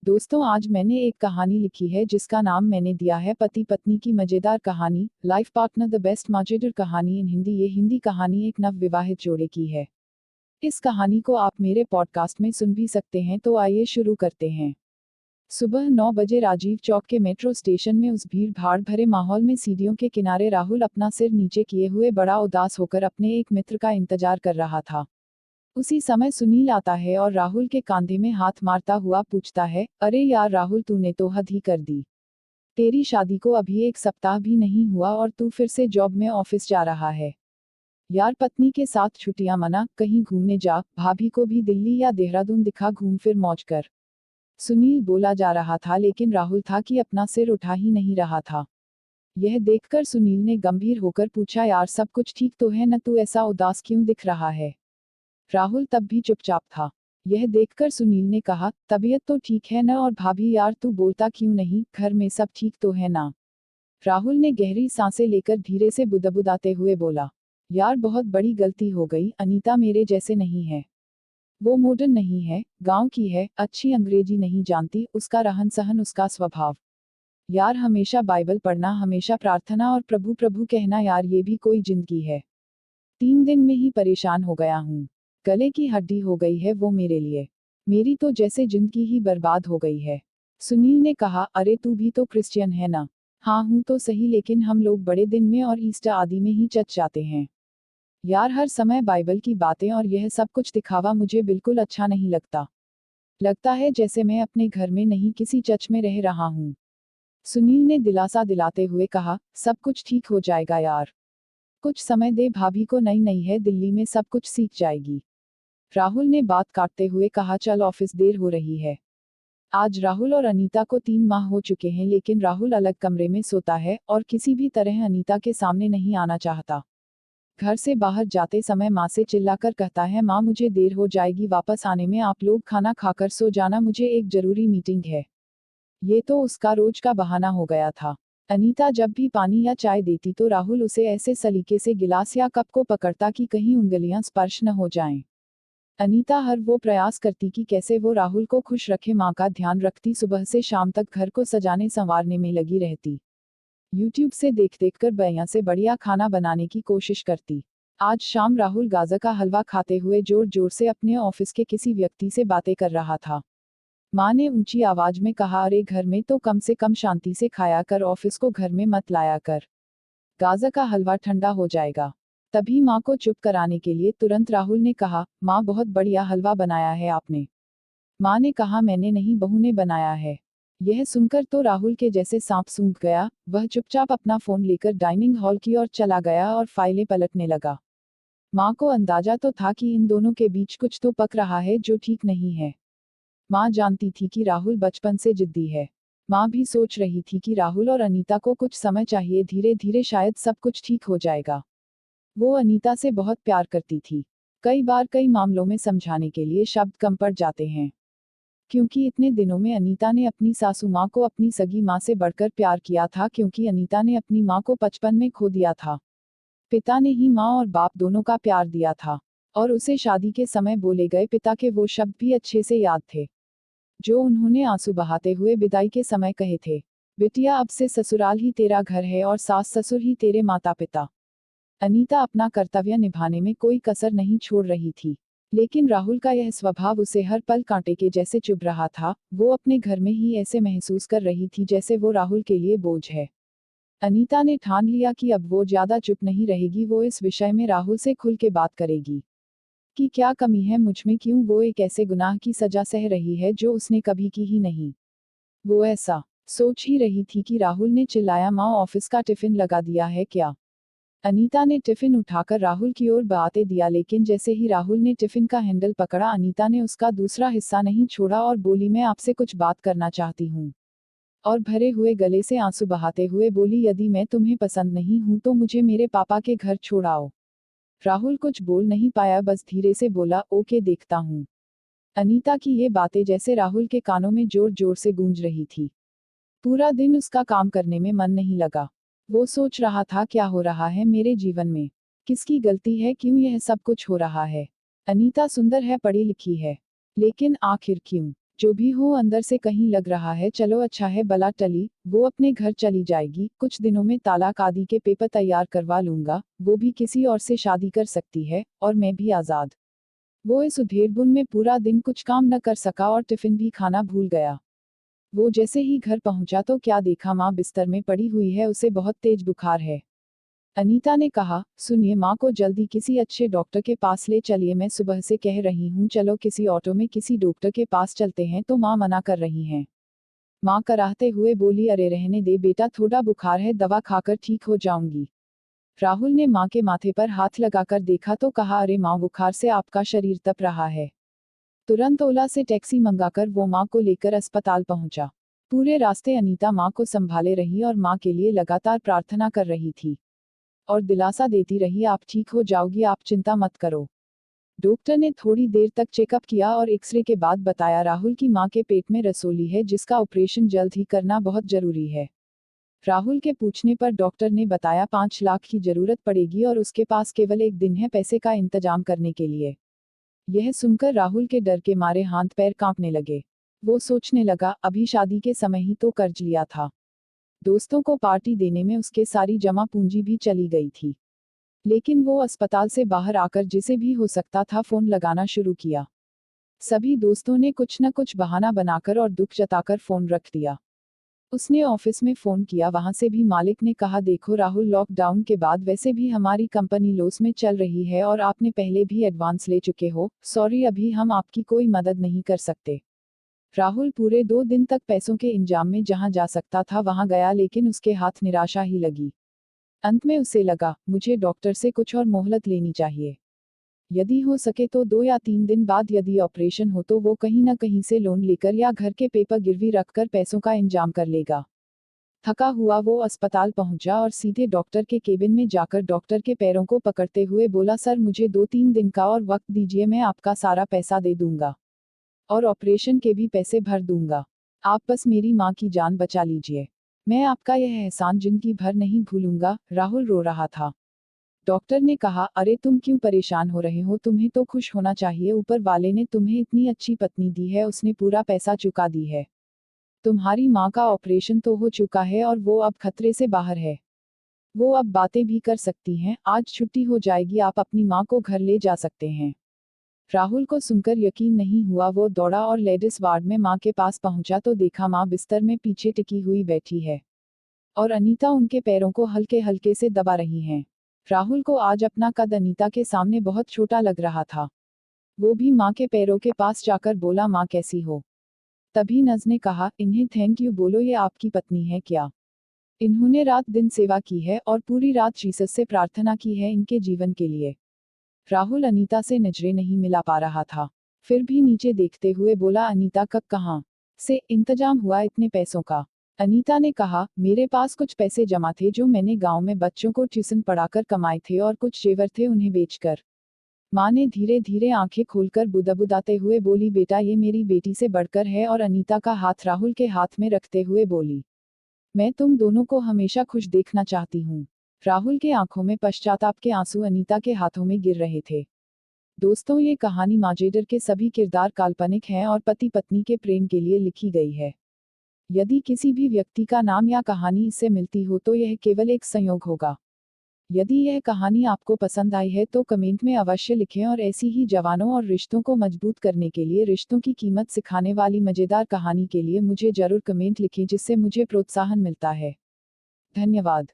दोस्तों, आज मैंने एक कहानी लिखी है जिसका नाम मैंने दिया है पति पत्नी की मजेदार कहानी, लाइफ पार्टनर द बेस्ट मजेदार कहानी इन हिंदी। ये हिंदी कहानी एक नवविवाहित जोड़े की है। इस कहानी को आप मेरे पॉडकास्ट में सुन भी सकते हैं, तो आइए शुरू करते हैं। सुबह 9 बजे राजीव चौक के मेट्रो स्टेशन में उस भीड़ भाड़ भरे माहौल में सीढ़ियों के किनारे राहुल अपना सिर नीचे किए हुए बड़ा उदास होकर अपने एक मित्र का इंतजार कर रहा था। उसी समय सुनील आता है और राहुल के कांधे में हाथ मारता हुआ पूछता है, अरे यार राहुल, तूने तो हद ही कर दी। तेरी शादी को अभी एक सप्ताह भी नहीं हुआ और तू फिर से जॉब में ऑफिस जा रहा है। यार, पत्नी के साथ छुट्टियां मना, कहीं घूमने जा, भाभी को भी दिल्ली या देहरादून दिखा, घूम फिर मौज कर। सुनील बोला जा रहा था, लेकिन राहुल था कि अपना सिर उठा ही नहीं रहा था। यह देखकर सुनील ने गंभीर होकर पूछा, यार सब कुछ ठीक तो है न, तू ऐसा उदास क्यों दिख रहा है। राहुल तब भी चुपचाप था। यह देखकर सुनील ने कहा, तबीयत तो ठीक है ना, और भाभी यार तू बोलता क्यों नहीं, घर में सब ठीक तो है ना। राहुल ने गहरी सांसें लेकर धीरे से बुदबुदाते हुए बोला, यार बहुत बड़ी गलती हो गई, अनीता मेरे जैसे नहीं है। वो मॉडर्न नहीं है, गांव की है, अच्छी अंग्रेजी नहीं जानती, उसका रहन सहन, उसका स्वभाव। यार हमेशा बाइबल पढ़ना, हमेशा प्रार्थना और प्रभु प्रभु कहना, यार ये भी कोई जिंदगी है। 3 दिन में ही परेशान हो गया हूँ। गले की हड्डी हो गई है वो मेरे लिए। मेरी तो जैसे जिंदगी ही बर्बाद हो गई है। सुनील ने कहा, अरे तू भी तो क्रिश्चियन है ना। हाँ हूँ तो सही, लेकिन हम लोग बड़े दिन में और ईस्टर आदि में ही चर्च जाते हैं। यार हर समय बाइबल की बातें और यह सब कुछ दिखावा मुझे बिल्कुल अच्छा नहीं लगता। लगता है जैसे मैं अपने घर में नहीं किसी चर्च में रह रहा हूँ। सुनील ने दिलासा दिलाते हुए कहा, सब कुछ ठीक हो जाएगा यार। कुछ समय दे, भाभी को नई नई है, दिल्ली में सब कुछ सीख जाएगी। राहुल ने बात काटते हुए कहा, चल ऑफिस, देर हो रही है। आज राहुल और अनीता को 3 माह हो चुके हैं, लेकिन राहुल अलग कमरे में सोता है और किसी भी तरह अनीता के सामने नहीं आना चाहता। घर से बाहर जाते समय माँ से चिल्लाकर कहता है, माँ मुझे देर हो जाएगी वापस आने में, आप लोग खाना खाकर सो जाना, मुझे एक जरूरी मीटिंग है। ये तो उसका रोज का बहाना हो गया था। अनीता जब भी पानी या चाय देती तो राहुल उसे ऐसे सलीके से गिलास या कप को पकड़ता कि कहीं उंगलियां स्पर्श न हो जाएं। अनीता हर वो प्रयास करती कि कैसे वो राहुल को खुश रखे, माँ का ध्यान रखती, सुबह से शाम तक घर को सजाने संवारने में लगी रहती। यूट्यूब से देख देख कर बढ़िया से बढ़िया खाना बनाने की कोशिश करती। आज शाम राहुल गाजर का हलवा खाते हुए जोर जोर से अपने ऑफिस के किसी व्यक्ति से बातें कर रहा था। माँ ने ऊंची आवाज में कहा, अरे घर में तो कम से कम शांति से खाया कर, ऑफिस को घर में मत लाया कर। गाजर का हलवा ठंडा हो जाएगा। तभी माँ को चुप कराने के लिए तुरंत राहुल ने कहा, माँ बहुत बढ़िया हलवा बनाया है आपने। माँ ने कहा, मैंने नहीं, बहू ने बनाया है। यह सुनकर तो राहुल के जैसे सांप सूंघ गया। वह चुपचाप अपना फोन लेकर डाइनिंग हॉल की ओर चला गया और फाइलें पलटने लगा। माँ को अंदाजा तो था कि इन दोनों के बीच कुछ तो पक रहा है जो ठीक नहीं है। माँ जानती थी कि राहुल बचपन से जिद्दी है। माँ भी सोच रही थी कि राहुल और अनीता को कुछ समय चाहिए, धीरे धीरे शायद सब कुछ ठीक हो जाएगा। वो अनीता से बहुत प्यार करती थी। कई बार कई मामलों में समझाने के लिए शब्द कम पड़ जाते हैं, क्योंकि इतने दिनों में अनीता ने अपनी सासू माँ को अपनी सगी माँ से बढ़कर प्यार किया था, क्योंकि अनीता ने अपनी माँ को 55 में खो दिया था। पिता ने ही माँ और बाप दोनों का प्यार दिया था, और उसे शादी के समय बोले गए पिता के वो शब्द भी अच्छे से याद थे, जो उन्होंने आंसू बहाते हुए विदाई के समय कहे थे, बिटिया अब से ससुराल ही तेरा घर है और सास ससुर ही तेरे माता पिता। अनीता अपना कर्तव्य निभाने में कोई कसर नहीं छोड़ रही थी, लेकिन राहुल का यह स्वभाव उसे हर पल कांटे के जैसे चुभ रहा था। वो अपने घर में ही ऐसे महसूस कर रही थी जैसे वो राहुल के लिए बोझ है। अनीता ने ठान लिया कि अब वो ज्यादा चुप नहीं रहेगी, वो इस विषय में राहुल से खुल के बात करेगी कि क्या कमी है मुझ में, क्यों वो एक ऐसे गुनाह की सजा सह रही है जो उसने कभी की ही नहीं। वो ऐसा सोच ही रही थी कि राहुल ने चिल्लाया, माँ ऑफिस का टिफिन लगा दिया है क्या। अनीता ने टिफिन उठाकर राहुल की ओर बढ़ाते दिया, लेकिन जैसे ही राहुल ने टिफिन का हैंडल पकड़ा, अनीता ने उसका दूसरा हिस्सा नहीं छोड़ा और बोली, मैं आपसे कुछ बात करना चाहती हूँ। और भरे हुए गले से आंसू बहाते हुए बोली, यदि मैं तुम्हें पसंद नहीं हूं तो मुझे मेरे पापा के घर छोड़ आओ। राहुल कुछ बोल नहीं पाया, बस धीरे से बोला, ओके देखता हूँ। अनीता की ये बातें जैसे राहुल के कानों में जोर जोर से गूंज रही थी। पूरा दिन उसका काम करने में मन नहीं लगा। वो सोच रहा था, क्या हो रहा है मेरे जीवन में, किसकी गलती है, क्यों यह सब कुछ हो रहा है। अनीता सुंदर है, पढ़ी लिखी है, लेकिन आखिर क्यों। जो भी हो अंदर से कहीं लग रहा है चलो अच्छा है बला टली, वो अपने घर चली जाएगी, कुछ दिनों में तालाक आदि के पेपर तैयार करवा लूंगा, वो भी किसी और से शादी कर सकती है, और मैं भी आज़ाद। वो इस उधेड़बुन में पूरा दिन कुछ काम न कर सका और टिफिन भी खाना भूल गया। वो जैसे ही घर पहुंचा तो क्या देखा, माँ बिस्तर में पड़ी हुई है, उसे बहुत तेज बुखार है। अनीता ने कहा, सुनिए माँ को जल्दी किसी अच्छे डॉक्टर के पास ले चलिए, मैं सुबह से कह रही हूँ चलो किसी ऑटो में किसी डॉक्टर के पास चलते हैं तो माँ मना कर रही हैं। माँ कराहते हुए बोली, अरे रहने दे बेटा, थोड़ा बुखार है, दवा खाकर ठीक हो जाऊंगी। राहुल ने माँ के माथे पर हाथ लगाकर देखा तो कहा, अरे माँ बुखार से आपका शरीर तप रहा है। तुरंत ओला से टैक्सी मंगाकर वो माँ को लेकर अस्पताल पहुंचा। पूरे रास्ते अनीता माँ को संभाले रही और माँ के लिए लगातार प्रार्थना कर रही थी और दिलासा देती रही, आप ठीक हो जाओगी, आप चिंता मत करो। डॉक्टर ने थोड़ी देर तक चेकअप किया और एक्सरे के बाद बताया, राहुल की मां के पेट में रसोली है जिसका ऑपरेशन जल्द ही करना बहुत जरूरी है। राहुल के पूछने पर डॉक्टर ने बताया 5 लाख की जरूरत पड़ेगी और उसके पास केवल एक दिन है पैसे का इंतजाम करने के लिए। यह सुनकर राहुल के डर के मारे हाथ पैर कांपने लगे। वो सोचने लगा, अभी शादी के समय ही तो कर्ज लिया था, दोस्तों को पार्टी देने में उसके सारी जमा पूंजी भी चली गई थी। लेकिन वो अस्पताल से बाहर आकर जिसे भी हो सकता था फोन लगाना शुरू किया। सभी दोस्तों ने कुछ न कुछ बहाना बनाकर और दुख जताकर फोन रख दिया। उसने ऑफिस में फोन किया, वहां से भी मालिक ने कहा, देखो राहुल, लॉकडाउन के बाद वैसे भी हमारी कंपनी लॉस में चल रही है और आपने पहले भी एडवांस ले चुके हो, सॉरी अभी हम आपकी कोई मदद नहीं कर सकते। राहुल पूरे 2 दिन तक पैसों के इंतजाम में जहां जा सकता था वहां गया, लेकिन उसके हाथ निराशा ही लगी। अंत में उसे लगा, मुझे डॉक्टर से कुछ और मोहलत लेनी चाहिए। यदि हो सके तो 2 या 3 दिन बाद यदि ऑपरेशन हो तो वो कहीं न कहीं से लोन लेकर या घर के पेपर गिरवी रखकर पैसों का इंतजाम कर लेगा। थका हुआ वो अस्पताल पहुंचा और सीधे डॉक्टर के केबिन में जाकर डॉक्टर के पैरों को पकड़ते हुए बोला, सर मुझे 2-3 दिन का और वक्त दीजिए, मैं आपका सारा पैसा दे दूंगा और ऑपरेशन के भी पैसे भर दूंगा। आप बस मेरी माँ की जान बचा लीजिए। मैं आपका यह एहसान जिंदगी भर नहीं भूलूंगा। राहुल रो रहा था। डॉक्टर ने कहा, अरे तुम क्यों परेशान हो रहे हो, तुम्हें तो खुश होना चाहिए, ऊपर वाले ने तुम्हें इतनी अच्छी पत्नी दी है, उसने पूरा पैसा चुका दी है। तुम्हारी माँ का ऑपरेशन तो हो चुका है और वो अब खतरे से बाहर है। वो अब बातें भी कर सकती हैं, आज छुट्टी हो जाएगी, आप अपनी माँ को घर ले जा सकते हैं। राहुल को सुनकर यकीन नहीं हुआ। वो दौड़ा और लेडीज वार्ड में माँ के पास पहुंचा तो देखा माँ बिस्तर में पीछे टिकी हुई बैठी है और अनीता उनके पैरों को हल्के हल्के से दबा रही हैं। राहुल को आज अपना कद अनीता के सामने बहुत छोटा लग रहा था। वो भी माँ के पैरों के पास जाकर बोला, माँ कैसी हो। तभी नज ने कहा, इन्हें थैंक यू बोलो, ये आपकी पत्नी है क्या? इन्होंने रात दिन सेवा की है और पूरी रात जीसस से प्रार्थना की है इनके जीवन के लिए। राहुल अनीता से नजरें नहीं मिला पा रहा था, फिर भी नीचे देखते हुए बोला, अनीता कब कहाँ से इंतजाम हुआ इतने पैसों का? अनीता ने कहा, मेरे पास कुछ पैसे जमा थे जो मैंने गांव में बच्चों को ट्यूशन पढ़ाकर कमाए थे और कुछ जेवर थे उन्हें बेचकर। माँ ने धीरे धीरे आंखें खोलकर बुदबुदाते हुए बोली, बेटा ये मेरी बेटी से बढ़कर है, और अनीता का हाथ राहुल के हाथ में रखते हुए बोली, मैं तुम दोनों को हमेशा खुश देखना चाहती हूँ। राहुल के आंखों में पश्चाताप के आंसू अनीता के हाथों में गिर रहे थे। दोस्तों, ये कहानी मजेदार के सभी किरदार काल्पनिक हैं और पति पत्नी के प्रेम के लिए लिखी गई है। यदि किसी भी व्यक्ति का नाम या कहानी इससे मिलती हो तो यह केवल एक संयोग होगा। यदि यह कहानी आपको पसंद आई है तो कमेंट में अवश्य लिखें और ऐसी ही जवानों और रिश्तों को मजबूत करने के लिए, रिश्तों की कीमत सिखाने वाली मजेदार कहानी के लिए मुझे जरूर कमेंट लिखें, जिससे मुझे प्रोत्साहन मिलता है। धन्यवाद।